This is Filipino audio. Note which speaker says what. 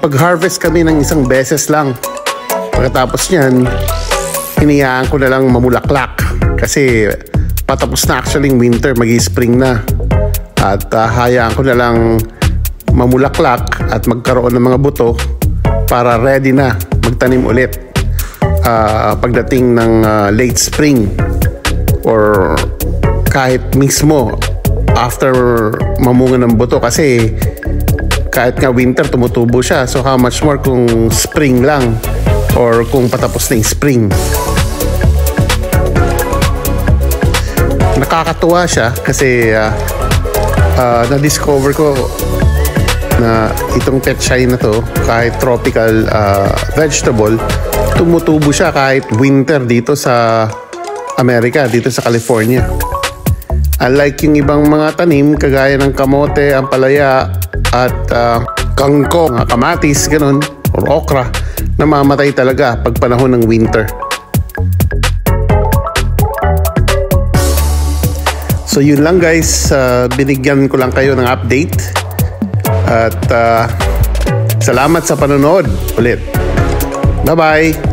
Speaker 1: nakapag-harvest kami ng isang beses lang. Pagkatapos niyan, hinayaan ko na lang mamulaklak kasi patapos na actually yung winter, magi-spring na. At hayaan ko na lang mamulaklak at magkaroon ng mga buto para ready na magtanim ulit pagdating ng late spring or kahit mismo after mamunga ng buto, kasi kahit nga winter tumutubo siya, so how much more kung spring lang or kung patapos na yung spring. Nakakatuwa siya kasi na-discover ko na itong petchay na to, kahit tropical vegetable, tumutubo siya kahit winter dito sa Amerika, dito sa California. Unlike yung ibang mga tanim kagaya ng kamote, ampalaya at kangkong, kamatis, ganun, or okra, namamatay talaga pag panahon ng winter. So yun lang guys, binigyan ko lang kayo ng update at salamat sa panonood ulit. Bye bye!